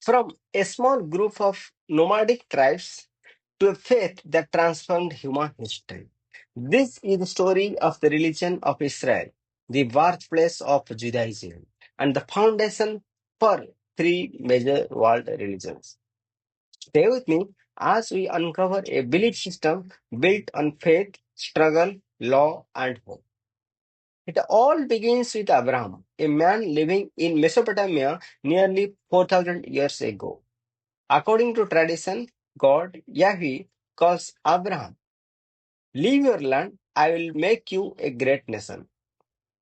From a small group of nomadic tribes to a faith that transformed human history. This is the story of the religion of Israel, the birthplace of Judaism, and the foundation for three major world religions. Stay with me as we uncover a belief system built on faith, struggle, law, and hope. It all begins with Abraham, a man living in Mesopotamia nearly 4,000 years ago. According to tradition, God, Yahweh, calls Abraham, leave your land, I will make you a great nation.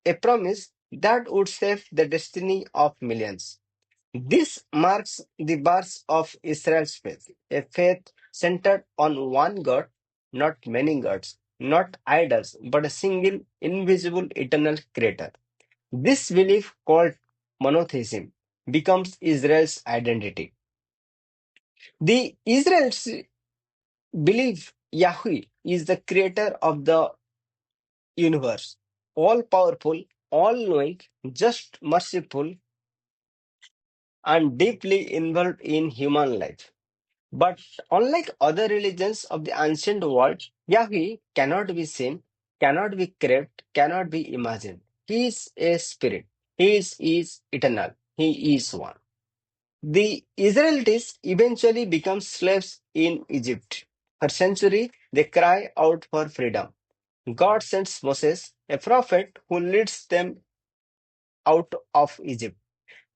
A promise that would save the destiny of millions. This marks the birth of Israel's faith, a faith centered on one God, not many gods, not idols, but a single, invisible, eternal creator. This belief, called monotheism, becomes Israel's identity. The Israelites believe Yahweh is the creator of the universe, all powerful, all knowing, just merciful, and deeply involved in human life. But unlike other religions of the ancient world, Yahweh cannot be seen, cannot be craved, cannot be imagined. He is a spirit. He is eternal. He is one. The Israelites eventually become slaves in Egypt. For centuries, they cry out for freedom. God sends Moses, a prophet who leads them out of Egypt.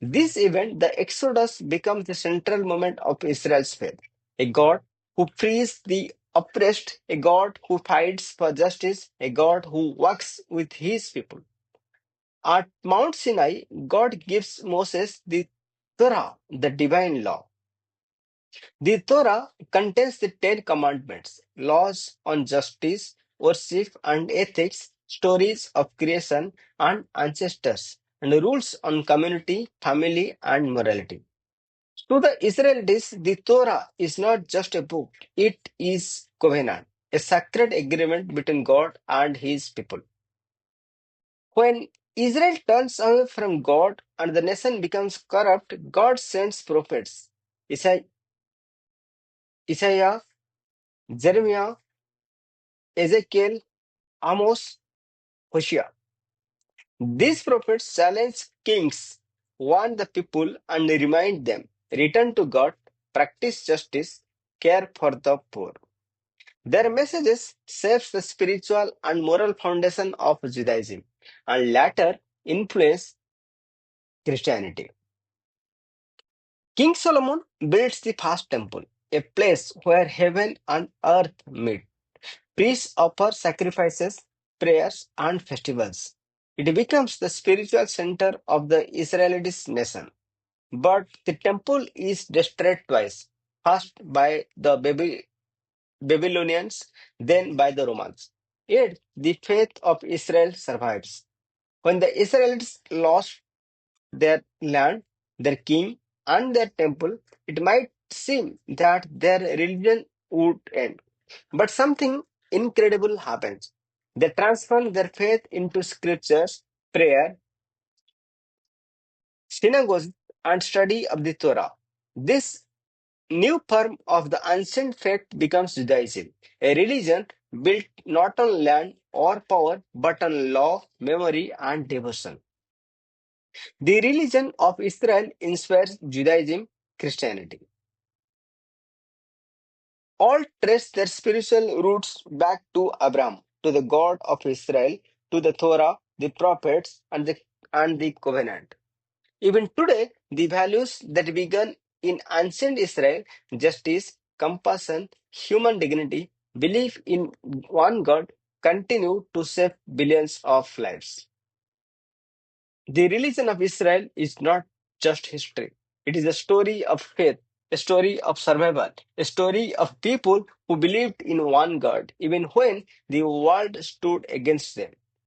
This event, the Exodus, becomes the central moment of Israel's faith. A God who frees the oppressed, a God who fights for justice, a God who works with his people. At Mount Sinai, God gives Moses the Torah, the divine law. The Torah contains the Ten Commandments, laws on justice, worship, and ethics, stories of creation and ancestors, and rules on community, family, and morality. To the Israelites, the Torah is not just a book, it is covenant, a sacred agreement between God and his people. When Israel turns away from God and the nation becomes corrupt, God sends prophets, Isaiah, Jeremiah, Ezekiel, Amos, Hosea. These prophets challenge kings, warn the people, and remind them return to God, practice justice, care for the poor. Their messages shapes the spiritual and moral foundation of Judaism and later influence Christianity. King Solomon builds the first temple, a place where heaven and earth meet. Priests offer sacrifices, prayers, and festivals. It becomes the spiritual center of the Israelite nation. But the temple is destroyed twice, first by the Babylonians, then by the Romans. Yet the faith of Israel survives. When the Israelites lost their land, their king, and their temple, it might seem that their religion would end. But something incredible happens. They transform their faith into scriptures, prayer, synagogues, and study of the Torah. This new form of the ancient faith becomes Judaism, a religion built not on land or power, but on law, memory, and devotion. The religion of Israel inspires Judaism, Christianity. All trace their spiritual roots back to Abraham, to the God of Israel, to the Torah, the prophets, and the covenant. Even today, the values that began in ancient Israel, justice, compassion, human dignity, belief in one God, continue to shape billions of lives. The religion of Israel is not just history, it is a story of faith, a story of survival, a story of people who believed in one God, even when the world stood against them.